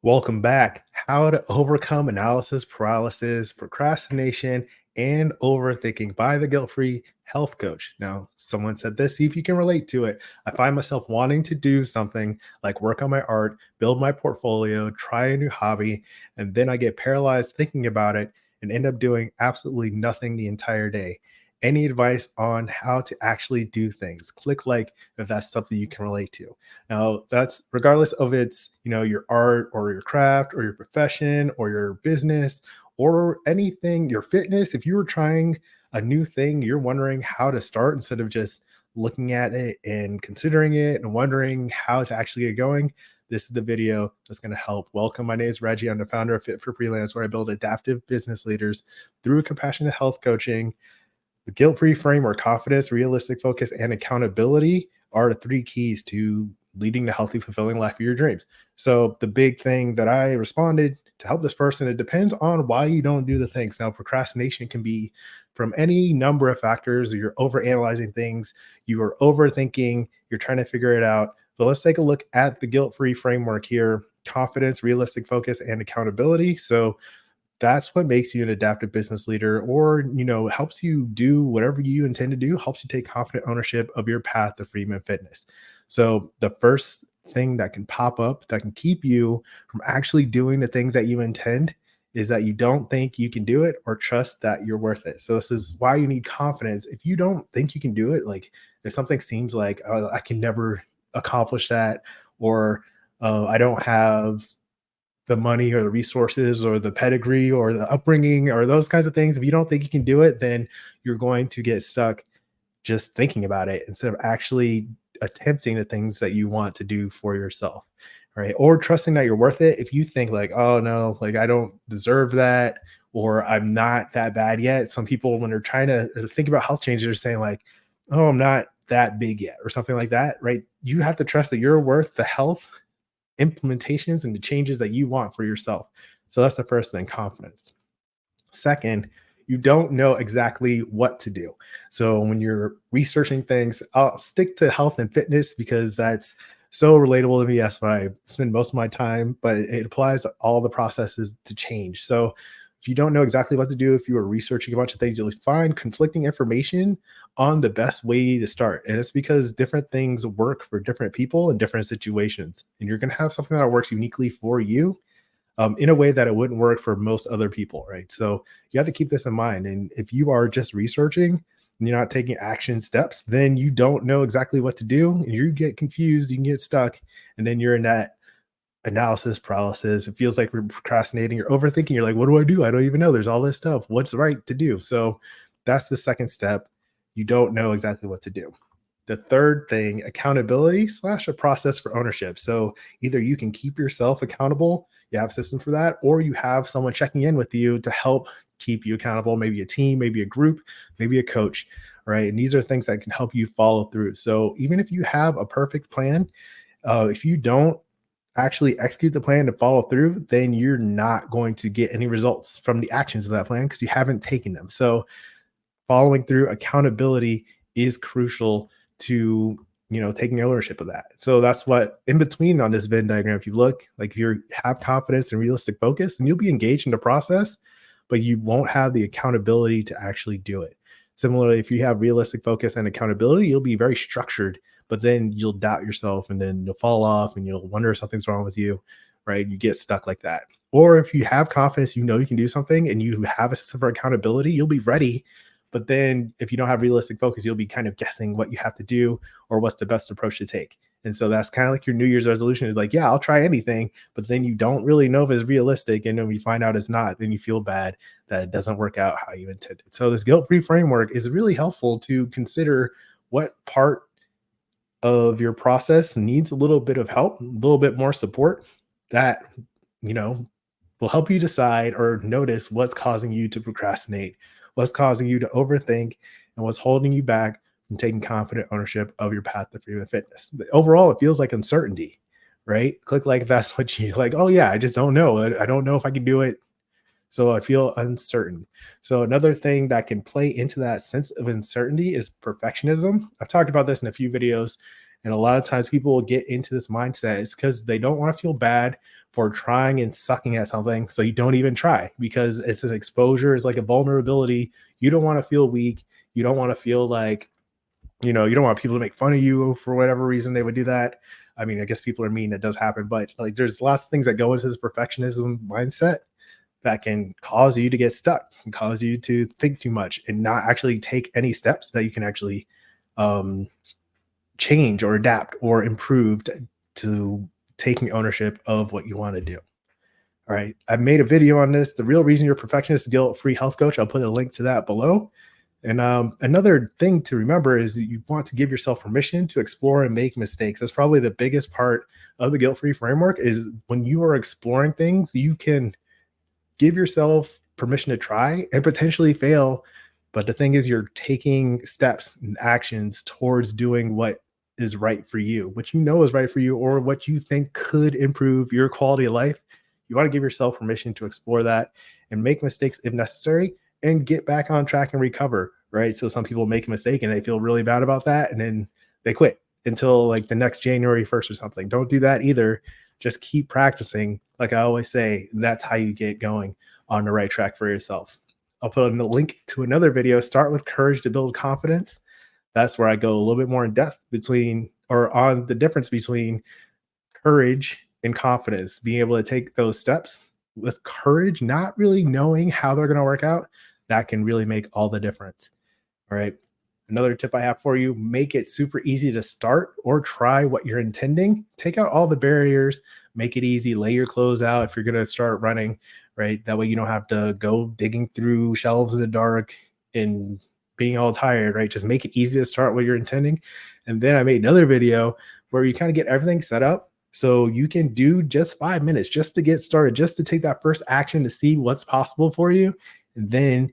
Welcome back. How to overcome analysis paralysis, procrastination, and overthinking by the guilt free health coach. Now, someone said this, see if you can relate to it. I find myself wanting to do something like work on my art, build my portfolio, try a new hobby, and then I get paralyzed thinking about it and end up doing absolutely nothing the entire day. Any advice on how to actually do things? Click like if that's something you can relate to. Now, that's regardless of it's, your art or your craft or your profession or your business or anything, your fitness. If you were trying a new thing, you're wondering how to start instead of just looking at it and considering it and wondering how to actually get going. This is the video that's going to help. Welcome. My name is Reggie. I'm the founder of Fit for Freelance, where I build adaptive business leaders through compassionate health coaching. The guilt free framework, confidence, realistic focus, and accountability are the three keys to leading the healthy, fulfilling life of your dreams. So, the big thing that I responded to help this person, it depends on why you don't do the things. Now, procrastination can be from any number of factors. You're over analyzing things, you are overthinking, you're trying to figure it out. But let's take a look at the guilt free framework here: confidence, realistic focus, and accountability. So, that's what makes you an adaptive business leader, or helps you do whatever you intend to do, helps you take confident ownership of your path to freedom and fitness. So the first thing that can pop up that can keep you from actually doing the things that you intend is that you don't think you can do it or trust that you're worth it. So this is why you need confidence. If you don't think you can do it, like if something seems like, oh, I can never accomplish that, or I don't have the money or the resources or the pedigree or the upbringing or those kinds of things, if you don't think you can do it, then you're going to get stuck just thinking about it instead of actually attempting the things that you want to do for yourself, right? Or trusting that you're worth it. If you think like, oh no, like I don't deserve that, or I'm not that bad yet. Some people, when they're trying to think about health changes, are saying like, oh, I'm not that big yet, or something like that, right? You have to trust that you're worth the health implementations and the changes that you want for yourself. So that's the first thing, confidence. Second, you don't know exactly what to do. So when you're researching things, I'll stick to health and fitness because that's so relatable to me. That's what I spend most of my time, but it applies to all the processes to change. So if you don't know exactly what to do, if you are researching a bunch of things, you'll find conflicting information on the best way to start. And it's because different things work for different people in different situations. And you're going to have something that works uniquely for you, in a way that it wouldn't work for most other people, right? So you have to keep this in mind. And if you are just researching and you're not taking action steps, then you don't know exactly what to do and you get confused, you can get stuck, and then you're in that analysis paralysis. It feels like we're procrastinating, you're overthinking, you're like, what do I do? I don't even know. There's all this stuff. What's right to do? So that's the second step. You don't know exactly what to do. The third thing, accountability slash a process for ownership. So either you can keep yourself accountable, you have a system for that, or you have someone checking in with you to help keep you accountable, maybe a team, maybe a group, maybe a coach, right? And these are things that can help you follow through. So even if you have a perfect plan, if you don't actually execute the plan to follow through, then you're not going to get any results from the actions of that plan because you haven't taken them. So following through, accountability is crucial to taking ownership of that. So that's what in between on this Venn diagram, if you look, like if you have confidence and realistic focus, and you'll be engaged in the process, but you won't have the accountability to actually do it. Similarly, if you have realistic focus and accountability, you'll be very structured, but then you'll doubt yourself and then you'll fall off and you'll wonder if something's wrong with you, right? You get stuck like that. Or if you have confidence, you can do something and you have a system for accountability, you'll be ready. But then if you don't have realistic focus, you'll be kind of guessing what you have to do or what's the best approach to take. And so that's kind of like your New Year's resolution is like, yeah, I'll try anything, but then you don't really know if it's realistic. And then when you find out it's not, then you feel bad that it doesn't work out how you intended. So this guilt-free framework is really helpful to consider what part of your process needs a little bit of help, a little bit more support that, you know, will help you decide or notice what's causing you to procrastinate, what's causing you to overthink, and what's holding you back from taking confident ownership of your path to freedom and fitness. Overall, it feels like uncertainty, right? Click like if that's what you like. Oh, yeah, I just don't know. I don't know if I can do it. So I feel uncertain. So another thing that can play into that sense of uncertainty is perfectionism. I've talked about this in a few videos, and a lot of times people will get into this mindset is because they don't want to feel bad for trying and sucking at something. So you don't even try because it's an exposure, it's like a vulnerability. You don't want to feel weak. You don't want to feel like, you don't want people to make fun of you for whatever reason they would do that. I mean, I guess people are mean, that does happen, but like there's lots of things that go into this perfectionism mindset that can cause you to get stuck and cause you to think too much and not actually take any steps that you can actually um, change or adapt or improve to taking ownership of what you want to do. All right. I've made a video on this. The real reason you're a perfectionist, guilt-free health coach. I'll put a link to that below. And another thing to remember is that you want to give yourself permission to explore and make mistakes. That's probably the biggest part of the guilt-free framework is when you are exploring things, you can give yourself permission to try and potentially fail. But the thing is, you're taking steps and actions towards doing what is right for you, what you know is right for you, or what you think could improve your quality of life. You want to give yourself permission to explore that and make mistakes if necessary and get back on track and recover. Right. So some people make a mistake and they feel really bad about that and then they quit until like the next January 1st or something. Don't do that either. Just keep practicing. Like I always say, that's how you get going on the right track for yourself. I'll put in the link to another video, Start with Courage to Build Confidence. That's where I go a little bit more in depth on the difference between courage and confidence, being able to take those steps with courage, not really knowing how they're going to work out. That can really make all the difference. All right. Another tip I have for you, make it super easy to start or try what you're intending. Take out all the barriers, make it easy, lay your clothes out if you're going to start running, right? That way you don't have to go digging through shelves in the dark and being all tired, right? Just make it easy to start what you're intending. And then I made another video where you kind of get everything set up so you can do just 5 minutes just to get started, just to take that first action to see what's possible for you. And then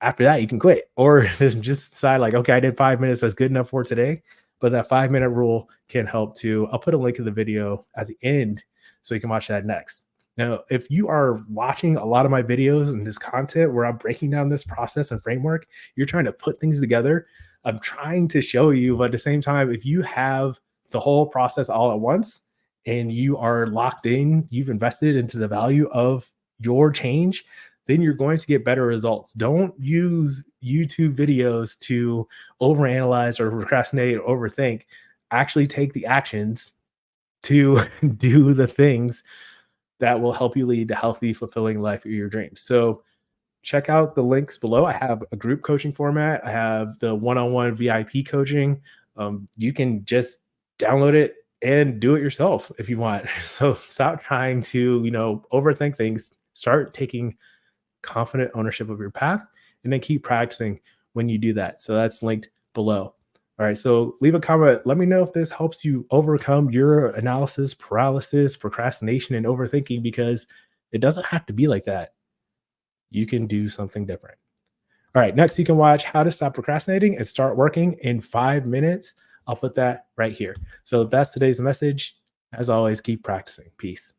after that, you can quit or just decide like, okay, I did 5 minutes. That's good enough for today. But that 5 minute rule can help too. I'll put a link in the video at the end so you can watch that next. Now, if you are watching a lot of my videos and this content where I'm breaking down this process and framework, you're trying to put things together. I'm trying to show you, but at the same time, if you have the whole process all at once and you are locked in, you've invested into the value of your change, then you're going to get better results. Don't use YouTube videos to overanalyze or procrastinate or overthink. Actually take the actions to do the things that will help you lead a healthy, fulfilling life of your dreams. So check out the links below. I have a group coaching format. I have the one-on-one VIP coaching. You can just download it and do it yourself if you want. So stop trying to, overthink things. Start taking confident ownership of your path and then keep practicing when you do that. So that's linked below. All right. So leave a comment. Let me know if this helps you overcome your analysis, paralysis, procrastination, and overthinking, because it doesn't have to be like that. You can do something different. All right. Next, you can watch How to Stop Procrastinating and Start Working in 5 minutes. I'll put that right here. So that's today's message. As always, keep practicing. Peace.